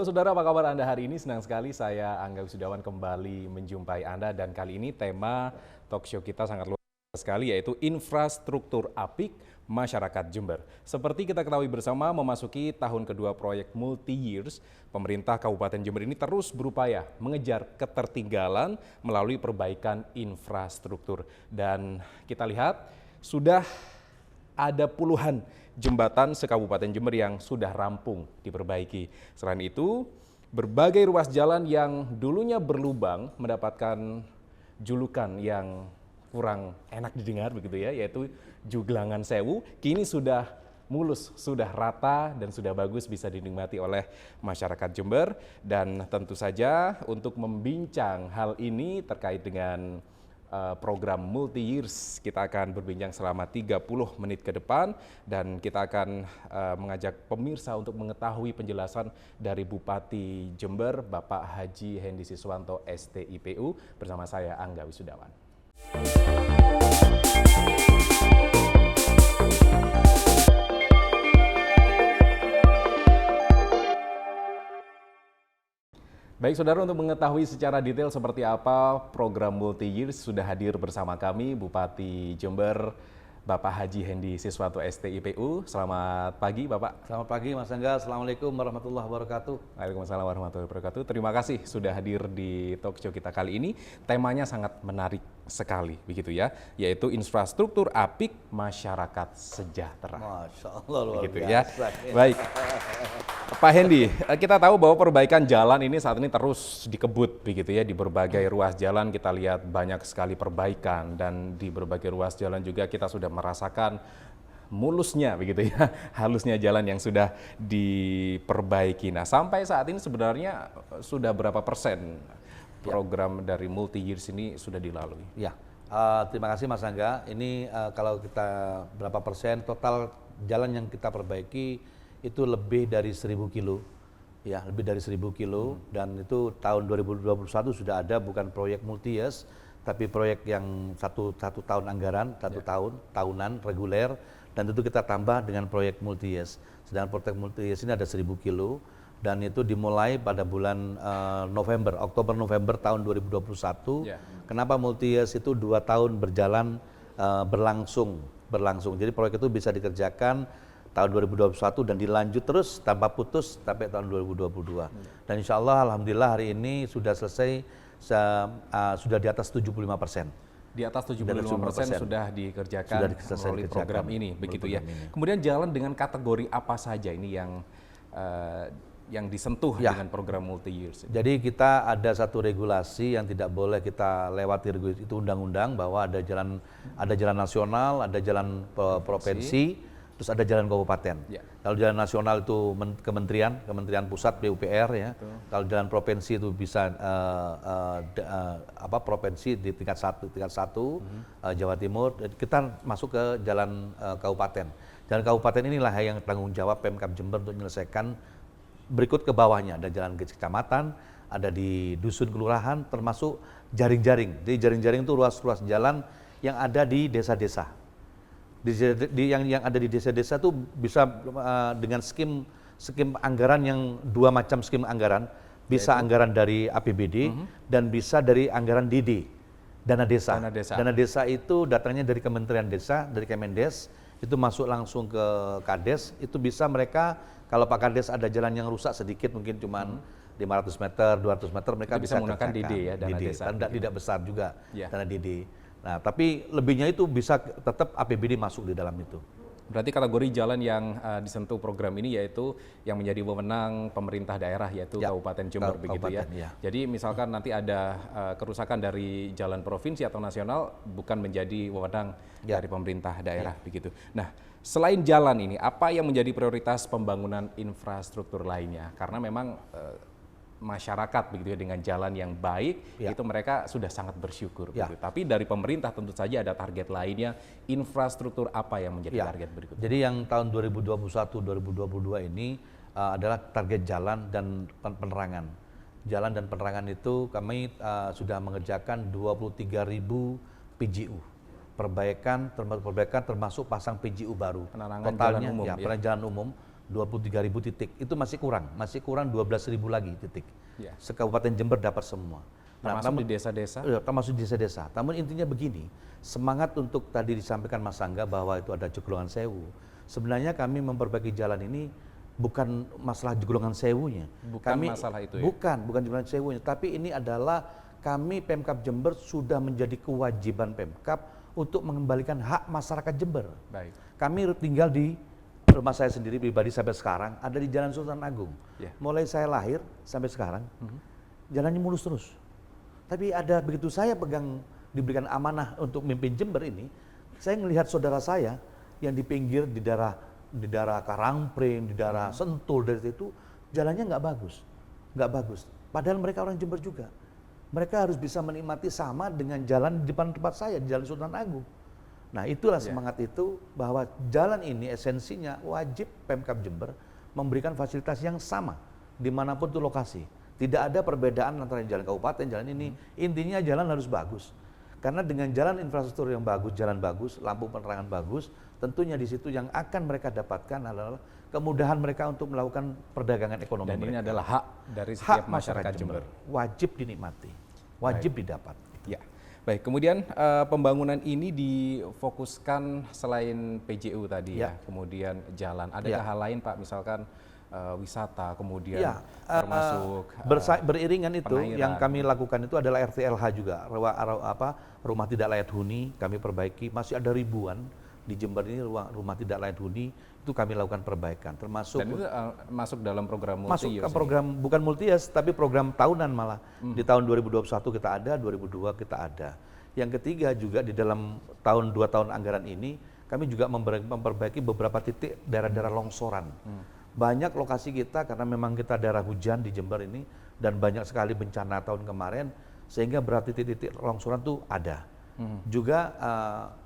Halo saudara, apa kabar Anda hari ini? Senang sekali saya Angga Wisudawan kembali menjumpai Anda dan kali ini tema talk show kita sangat luar biasa sekali yaitu infrastruktur apik masyarakat Jember. Seperti kita ketahui bersama memasuki tahun kedua proyek multi-years, pemerintah Kabupaten Jember ini terus berupaya mengejar ketertinggalan melalui perbaikan infrastruktur. Dan kita lihat sudah ada puluhan jembatan se-Kabupaten Jember yang sudah rampung diperbaiki. Selain itu, berbagai ruas jalan yang dulunya berlubang mendapatkan julukan yang kurang enak didengar begitu ya, yaitu Juglangan Sewu, kini sudah mulus, sudah rata dan sudah bagus bisa dinikmati oleh masyarakat Jember. Dan tentu saja untuk membincang hal ini terkait dengan program multi-years, kita akan berbincang selama 30 menit ke depan dan kita akan mengajak pemirsa untuk mengetahui penjelasan dari Bupati Jember, Bapak Haji Hendy Siswanto STIPU, bersama saya Angga Wisudawan. Baik saudara, untuk mengetahui secara detail seperti apa program multi-years sudah hadir bersama kami Bupati Jember, Bapak Haji Hendy Siswanto STIPU. Selamat pagi Bapak. Selamat pagi Mas Angga, Assalamualaikum warahmatullahi wabarakatuh. Waalaikumsalam warahmatullahi wabarakatuh. Terima kasih sudah hadir di talk show kita kali ini. Temanya sangat menarik sekali begitu ya, yaitu infrastruktur apik masyarakat sejahtera. Masya Allah, luar begitu biasa. Ya. Baik. Pak Hendy, kita tahu bahwa perbaikan jalan ini saat ini terus dikebut begitu ya, di berbagai ruas jalan kita lihat banyak sekali perbaikan dan di berbagai ruas jalan juga kita sudah merasakan mulusnya begitu ya, halusnya jalan yang sudah diperbaiki. Nah, sampai saat ini sebenarnya sudah berapa persen program dari multi-years ini sudah dilalui? Ya, terima kasih Mas Angga. Ini kalau kita berapa persen total jalan yang kita perbaiki itu lebih dari 1.000 kilo, ya lebih dari 1.000 kilo, dan itu tahun 2021 sudah ada, bukan proyek multi-years, tapi proyek yang satu tahun anggaran, tahunan reguler, dan tentu kita tambah dengan proyek multi-years. Sedangkan proyek multi-years ini ada 1.000 kilo, dan itu dimulai pada bulan Oktober-November tahun 2021. Kenapa multi-years itu 2 tahun berjalan berlangsung. Jadi proyek itu bisa dikerjakan tahun 2021 dan dilanjut terus tanpa putus sampai tahun 2022. Dan insya Allah alhamdulillah hari ini sudah selesai, sudah di atas 75%. Di atas 75% sudah dikerjakan melalui program ini, begitu ya. Ini. Kemudian jalan dengan kategori apa saja ini yang disentuh dengan program multi-years? Jadi kita ada satu regulasi yang tidak boleh kita lewati, itu undang-undang, bahwa ada jalan nasional, ada jalan provinsi, terus ada jalan kabupaten. Kalau jalan nasional itu kementerian pusat PUPR ya. Kalau jalan provinsi itu bisa provinsi di tingkat satu, Jawa Timur. Kita masuk ke jalan kabupaten. Jalan kabupaten inilah yang tanggung jawab Pemkab Jember untuk menyelesaikan. Berikut ke bawahnya ada jalan kecamatan, ada di dusun kelurahan, termasuk jaring-jaring. Jadi jaring-jaring itu ruas-ruas jalan yang ada di desa-desa. Yang ada di desa-desa itu bisa dengan skim anggaran yang 2 macam skim anggaran, bisa anggaran dari APBD dan bisa dari anggaran DD, dana desa. Dana desa itu datangnya dari Kementerian Desa, dari Kemendes, itu masuk langsung ke Kades. Itu bisa mereka, kalau Pak Kades ada jalan yang rusak sedikit, mungkin cuma 500 meter, 200 meter, mereka bisa menggunakan DD ya, dana desa. Tidak besar juga dana DD. Nah, tapi lebihnya itu bisa tetap APBD masuk di dalam itu. Berarti kategori jalan yang disentuh program ini yaitu yang menjadi wewenang pemerintah daerah, yaitu Kabupaten Jember begitu ya. Jadi misalkan nanti ada kerusakan dari jalan provinsi atau nasional, bukan menjadi wewenang dari pemerintah daerah begitu. Nah, selain jalan ini, apa yang menjadi prioritas pembangunan infrastruktur lainnya? Karena memang masyarakat begitu ya, dengan jalan yang baik itu mereka sudah sangat bersyukur begitu. Tapi dari pemerintah tentu saja ada target lainnya, infrastruktur apa yang menjadi target berikutnya? Jadi yang tahun 2021-2022 ini adalah target jalan dan penerangan. Jalan dan penerangan itu kami sudah mengerjakan 23.000 PJU. Perbaikan termasuk pasang PJU baru. Penerangan totalnya jalan umum, jalan umum 23.000 titik. Itu masih kurang 12.000 lagi titik. Ya. Sekabupaten Jember dapat semua. Termasuk di desa-desa? Termasuk di desa-desa. Namun intinya begini, semangat untuk tadi disampaikan Mas Angga bahwa itu ada Jeglongan Sewu. Sebenarnya kami memperbaiki jalan ini bukan masalah Jeglongan Sewunya. Bukan masalah itu ya? Bukan Jeglongan Sewunya, tapi ini adalah kami Pemkab Jember sudah menjadi kewajiban Pemkab untuk mengembalikan hak masyarakat Jember. Baik. Kami tinggal di rumah saya sendiri pribadi sampai sekarang ada di Jalan Sultan Agung. Ya. Mulai saya lahir sampai sekarang, jalannya mulus terus. Tapi ada begitu saya diberikan amanah untuk memimpin Jember ini, saya melihat saudara saya yang di pinggir di daerah Karangpring, di daerah Sentul dari itu jalannya nggak bagus. Padahal mereka orang Jember juga. Mereka harus bisa menikmati sama dengan jalan di depan tempat saya di Jalan Sultan Agung. Nah itulah semangat itu bahwa jalan ini esensinya wajib Pemkab Jember memberikan fasilitas yang sama dimanapun itu lokasi. Tidak ada perbedaan antara jalan kabupaten, jalan ini. Intinya jalan harus bagus. Karena dengan jalan infrastruktur yang bagus, jalan bagus, lampu penerangan bagus, tentunya di situ yang akan mereka dapatkan adalah kemudahan mereka untuk melakukan perdagangan ekonomi. Dan mereka. ini adalah hak dari setiap masyarakat Jember. Wajib dinikmati, wajib didapat. Ya. Baik, kemudian pembangunan ini difokuskan selain PJU tadi ya, kemudian jalan. Adakah hal lain Pak, misalkan wisata, kemudian termasuk beriringan itu pengairan. yang kami lakukan itu adalah RTLH juga, rumah tidak layak huni kami perbaiki. Masih ada ribuan di Jember ini rumah tidak layak huni, itu kami lakukan perbaikan. Termasuk dan itu masuk dalam program multi masuk ke program bukan multi-years tapi program tahunan malah. Di tahun 2021 kita ada, 2022 kita ada. Yang ketiga juga di dalam 2 tahun anggaran ini kami juga memperbaiki beberapa titik daerah-daerah longsoran. Banyak lokasi kita karena memang kita daerah hujan di Jember ini dan banyak sekali bencana tahun kemarin sehingga berarti titik-titik longsoran itu ada. Juga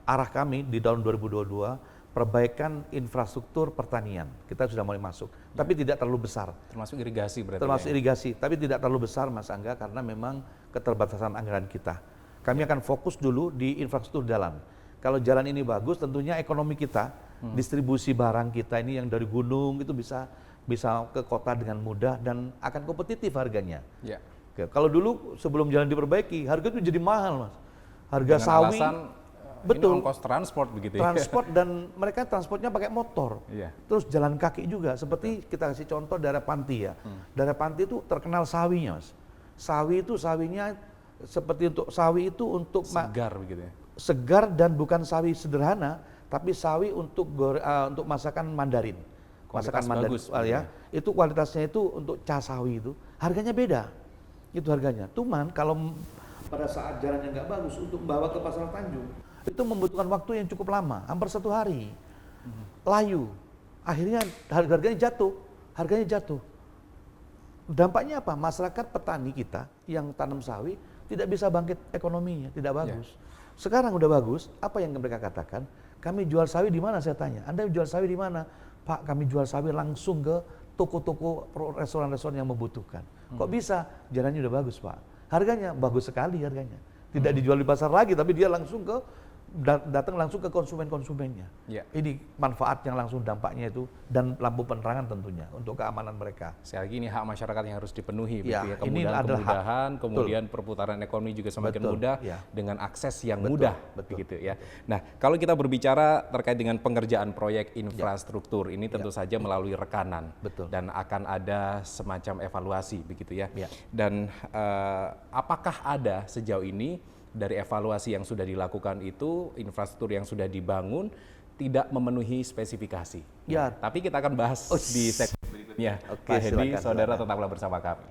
arah kami di tahun 2022 perbaikan infrastruktur pertanian kita sudah mulai masuk, tapi tidak terlalu besar. Termasuk irigasi berarti. Termasuk irigasi, tapi tidak terlalu besar Mas Angga karena memang keterbatasan anggaran kita. Kami akan fokus dulu di infrastruktur jalan. Kalau jalan ini bagus, tentunya ekonomi kita, distribusi barang kita ini yang dari gunung itu bisa ke kota dengan mudah dan akan kompetitif harganya. Ya. Oke, kalau dulu sebelum jalan diperbaiki, harga itu jadi mahal Mas. Harga Dengan sawi, alasan, betul. ini ongkos transport begitu ya. Transport dan mereka transportnya pakai motor. Iya. Terus jalan kaki juga. Seperti kita kasih contoh daerah Panti ya. Daerah Panti itu terkenal sawinya Mas. Sawi itu sawinya seperti sawi itu untuk segar begitu ya. Segar dan bukan sawi sederhana, tapi sawi untuk masakan Mandarin. Masakan Mandarin bagus, ya. Itu kualitasnya itu untuk ca sawi itu harganya beda. Itu harganya. Cuman kalau pada saat jalannya nggak bagus untuk membawa ke Pasar Tanjung, itu membutuhkan waktu yang cukup lama, hampir 1 hari. Layu. Akhirnya harganya jatuh. Dampaknya apa? Masyarakat petani kita yang tanam sawi tidak bisa bangkit ekonominya, tidak bagus. Sekarang udah bagus, apa yang mereka katakan? Kami jual sawi di mana saya tanya? Anda jual sawi di mana? Pak, kami jual sawi langsung ke toko-toko restoran-restoran yang membutuhkan. Kok bisa? Jalannya udah bagus Pak. Harganya bagus sekali harganya. Tidak dijual di pasar lagi, tapi dia langsung datang langsung ke konsumennya. Ya. Ini manfaat yang langsung dampaknya itu dan lampu penerangan tentunya untuk keamanan mereka. Sekali lagi ini hak masyarakat yang harus dipenuhi, Ya, begitu ya. ini adalah Kemudahan, kemudian perputaran ekonomi juga semakin mudah dengan akses yang mudah, begitu ya. Nah, kalau kita berbicara terkait dengan pengerjaan proyek infrastruktur ini tentu saja melalui rekanan dan akan ada semacam evaluasi, begitu ya. Dan apakah ada sejauh ini dari evaluasi yang sudah dilakukan itu, infrastruktur yang sudah dibangun tidak memenuhi spesifikasi? Ya. Tapi kita akan bahas di segmen berikutnya. Pak Hedi, saudara tetaplah bersama kami.